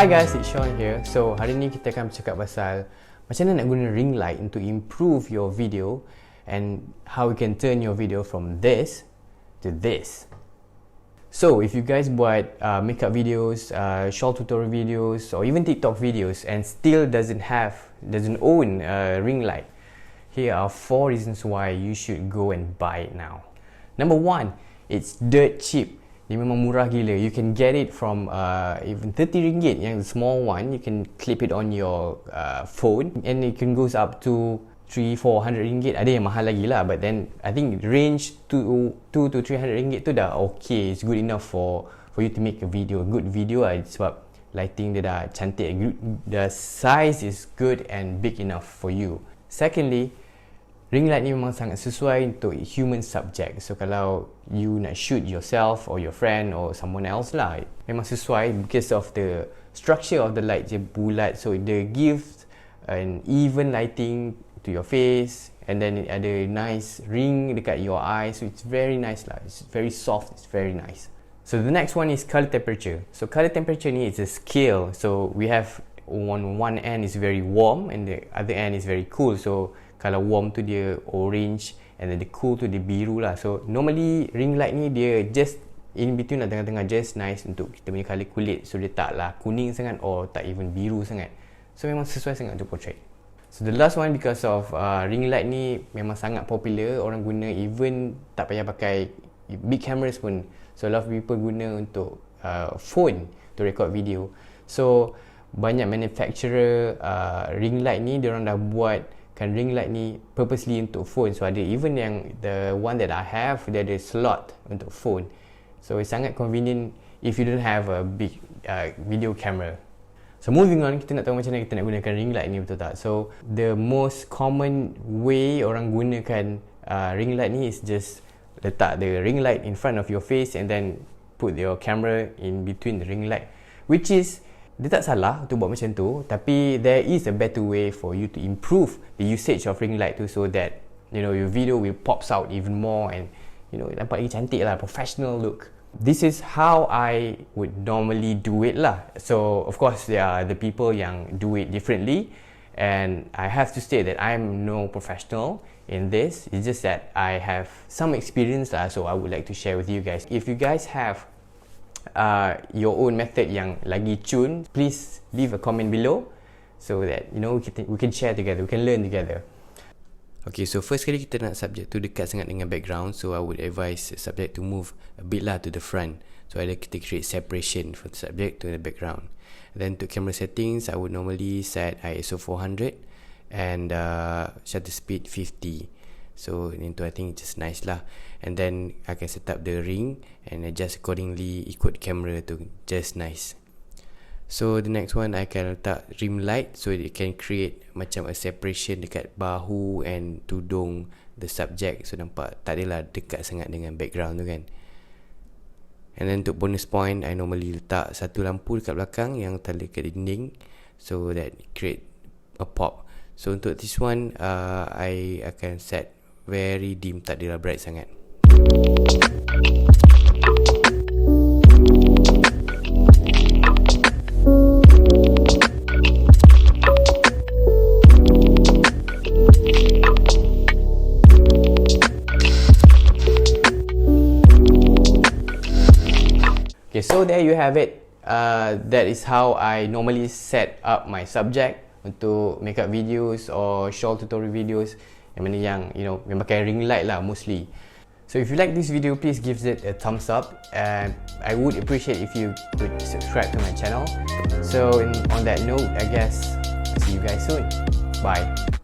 Hi guys, it's Sean here. So hari ni kita akan bercakap pasal macam mana nak guna ring light untuk improve your video and how you can turn your video from this to this. So if you guys buat makeup videos, short tutorial videos or even TikTok videos and still doesn't own a ring light, here are 4 reasons why you should go and buy it now. Number 1, it's dirt cheap. Dia memang murah gila. You can get it from even RM30 yang small one. You can clip it on your phone and it can goes up to RM300-400. Ada yang mahal lagi lah, but then I think range to $200 to $300 tu dah okay. It's good enough for you to make a video, good video lah, sebab lighting dia dah cantik. The size is good and big enough for you. Secondly, ring light ni memang sangat sesuai untuk human subject. So kalau you nak shoot yourself or your friend or someone else lah, memang sesuai because of the structure of the light je bulat. So they give an even lighting to your face and then ada nice ring dekat your eye. So it's very nice lah. It's very soft. It's very nice. So the next one is color temperature. So color temperature ni is a scale. So we have on one end is very warm and the other end is very cool. So kalau warm tu dia orange and then the cool tu dia biru lah. So normally ring light ni dia just in between lah, tengah-tengah, just nice untuk kita punya colour kulit. So dia taklah kuning sangat or tak even biru sangat. So memang sesuai sangat untuk portrait. So the last one, because of ring light ni memang sangat popular, orang guna even tak payah pakai big cameras pun. So a lot of people guna untuk phone to record video. So banyak manufacturer ring light ni diorang dah buat kan ring light ni purposely untuk phone. So ada even yang the one that I have, dia ada slot untuk phone. So it's sangat convenient if you don't have a big video camera. So moving on, kita nak tahu macam mana kita nak gunakan ring light ni, betul tak? So the most common way orang gunakan ring light ni is just letak the ring light in front of your face and then put your camera in between the ring light, which is dia tak salah untuk buat macam tu, tapi there is a better way for you to improve the usage of ring light tu, so that you know your video will pops out even more and you know nampak lagi cantik lah, professional look. This is how I would normally do it lah. So of course there are the people yang do it differently, and I have to say that I'm no professional in this. It's just that I have some experience lah, so I would like to share with you guys. If you guys have your own method yang lagi cun, please leave a comment below so that you know we can share together, we can learn together. Okay, so first kali kita nak subject tu dekat sangat dengan background, so I would advise subject to move a bit lah to the front, so ada kita create separation for the subject to the background. Then to camera settings, I would normally set ISO 400 and shutter speed 50. So into I think just nice lah. And then I can set up the ring and adjust accordingly, ikut camera tu, just nice. So the next one, I can letak rim light so it can create macam a separation dekat bahu and tudung the subject, so nampak tak adalah dekat sangat dengan background tu kan. And then untuk bonus point, I normally letak satu lampu dekat belakang yang tali kat dinding, so that create a pop. So untuk this one, I akan set very dim, tak adalah bright sangat. Okay, so there you have it. That is how I normally set up my subject untuk makeup videos or short tutorial videos, yang mana yang you know yang pakai ring light lah mostly. So if you like this video, please give it a thumbs up, and I would appreciate if you would subscribe to my channel. So on that note, I guess I'll see you guys soon. Bye.